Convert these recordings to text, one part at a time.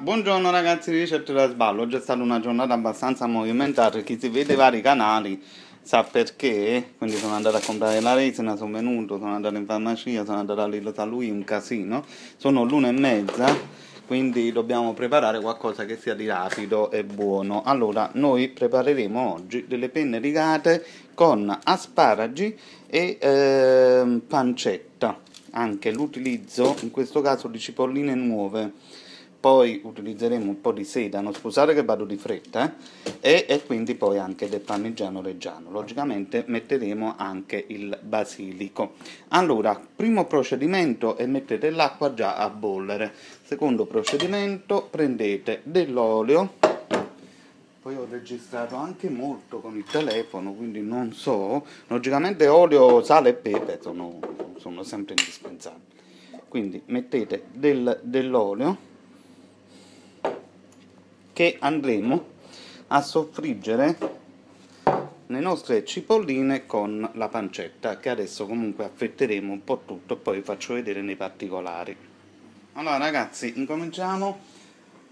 Buongiorno ragazzi di Ricette da Sballo. Oggi è stata una giornata abbastanza movimentata, chi si vede i vari canali sa perché. Quindi sono andato a comprare la resina, sono venuto, sono andato in farmacia, sono andato a lui, un casino. Sono l'1:30, quindi dobbiamo preparare qualcosa che sia di rapido e buono. Allora, noi prepareremo oggi delle penne rigate con asparagi e pancetta. Anche l'utilizzo, in questo caso, di cipolline nuove. Poi utilizzeremo un po' di sedano, scusate che vado di fretta, e quindi poi anche del parmigiano reggiano. Logicamente metteremo anche il basilico. Allora, primo procedimento è mettete l'acqua già a bollere. Secondo procedimento, prendete dell'olio. Poi ho registrato anche molto con il telefono, quindi non so. Logicamente olio, sale e pepe sono sempre indispensabili. Quindi mettete dell'olio che andremo a soffriggere le nostre cipolline con la pancetta, che adesso comunque affetteremo un po' tutto e poi vi faccio vedere nei particolari. Allora ragazzi, incominciamo.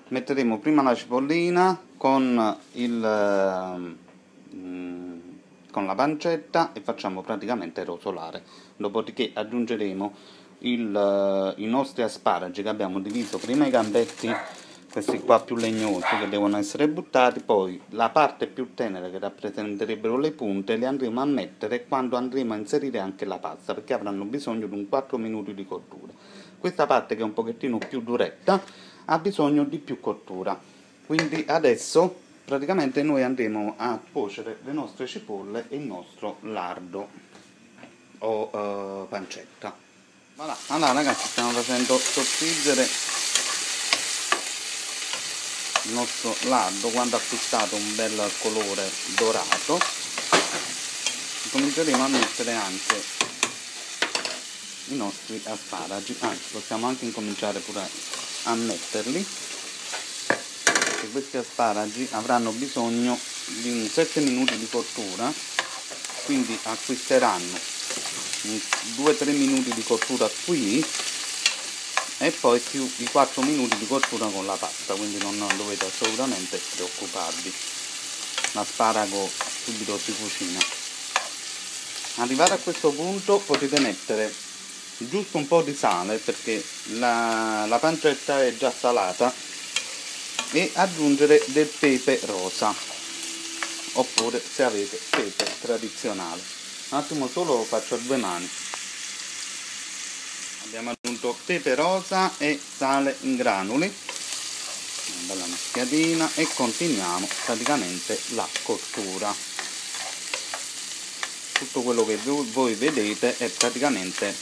Metteremo prima la cipollina con la pancetta e facciamo praticamente rosolare. Dopodiché aggiungeremo i nostri asparagi che abbiamo diviso prima i gambetti, questi qua più legnosi che devono essere buttati, poi la parte più tenera che rappresenterebbero le punte le andremo a mettere quando andremo a inserire anche la pasta, perché avranno bisogno di un 4 minuti di cottura. Questa parte che è un pochettino più duretta ha bisogno di più cottura, quindi adesso praticamente noi andremo a cuocere le nostre cipolle e il nostro lardo o pancetta. Voilà. Allora ragazzi, stiamo facendo soffriggere il nostro lardo. Quando ha acquistato un bel colore dorato cominceremo a mettere anche i nostri asparagi, anzi possiamo anche incominciare pure a metterli, perché questi asparagi avranno bisogno di 7 minuti di cottura, quindi acquisteranno 2-3 minuti di cottura qui e poi più i 4 minuti di cottura con la pasta, quindi non dovete assolutamente preoccuparvi, l'asparago subito si cucina. Arrivate a questo punto potete mettere giusto un po' di sale, perché la pancetta è già salata, e aggiungere del pepe rosa, oppure se avete pepe tradizionale. Un attimo solo, lo faccio a 2 mani. Abbiamo aggiunto pepe rosa e sale in granuli, una bella mischiatina, e continuiamo praticamente la cottura. Tutto quello che voi vedete è praticamente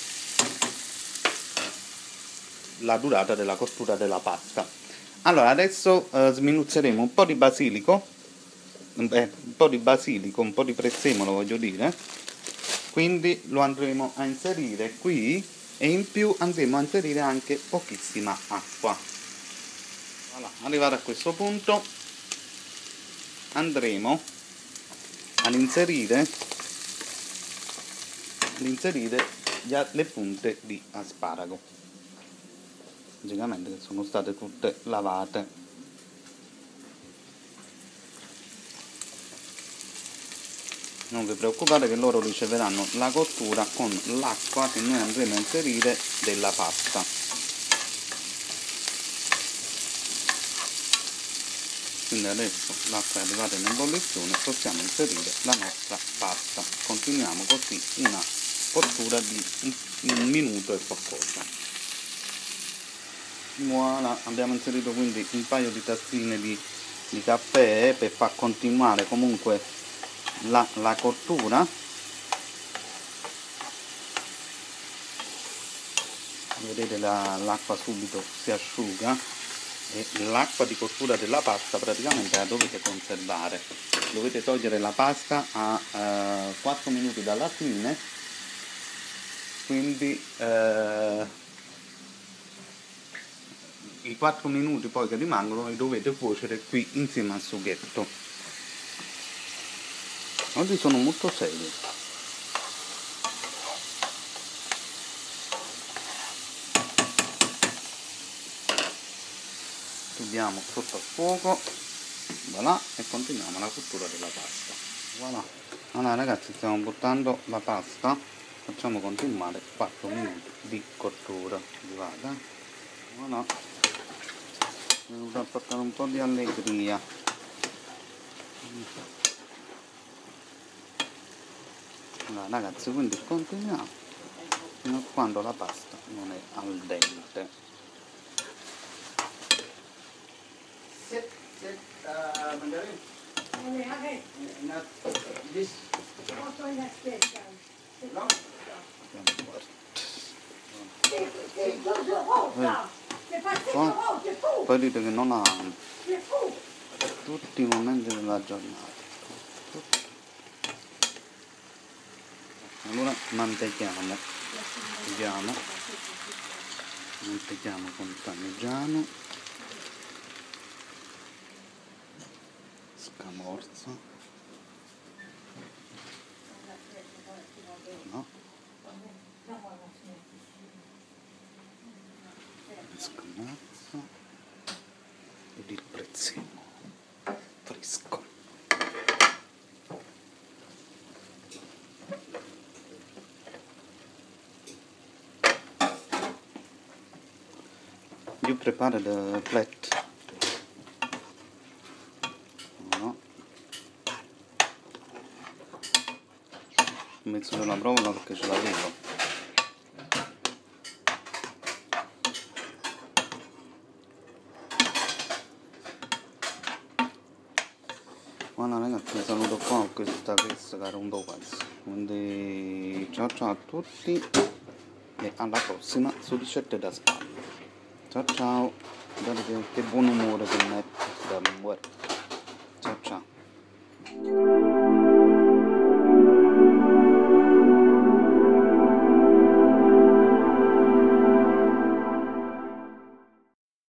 la durata della cottura della pasta. Allora adesso sminuzzeremo un po' di basilico, un po' di prezzemolo voglio dire, quindi lo andremo a inserire qui, e in più andremo a inserire anche pochissima acqua. Voilà. Arrivare a questo punto andremo ad inserire le punte di asparago, logicamente che sono state tutte lavate. Non vi preoccupate che loro riceveranno la cottura con l'acqua che noi andremo a inserire della pasta. Quindi adesso l'acqua è arrivata in ebollizione, possiamo inserire la nostra pasta. Continuiamo così una cottura di un minuto e qualcosa. Voilà, abbiamo inserito quindi un paio di tazzine di caffè per far continuare comunque la cottura. Vedete, l'acqua subito si asciuga, e l'acqua di cottura della pasta praticamente la dovete conservare. Dovete togliere la pasta a 4 minuti dalla fine, quindi i 4 minuti poi che rimangono li dovete cuocere qui insieme al sughetto. Oggi sono molto serio. chiudiamo sotto il fuoco, voilà, e continuiamo la cottura della pasta. Voilà. Allora ragazzi, stiamo buttando la pasta, facciamo continuare 4 minuti di cottura. Guarda, voilà, devo portare un po' di allegria. Allora ragazzi, quindi continuiamo fino a quando la pasta non è al dente. Mandarin? This? No? Poi dite che non ha tutti i momenti della giornata. Allora mantechiamo, mantechiamo con il parmigiano, scamorza, no? Scamorza ed il prezzemolo fresco. You prepare the plate. No. Ho messo nella provola perché ce l'avevo. Voilà ragazzi, vi saluto qua con questa festa che era un pezzo. Quindi ciao ciao a tutti e alla prossima su ricette da spalla. Ciao ciao, guardate che buon umore che mette.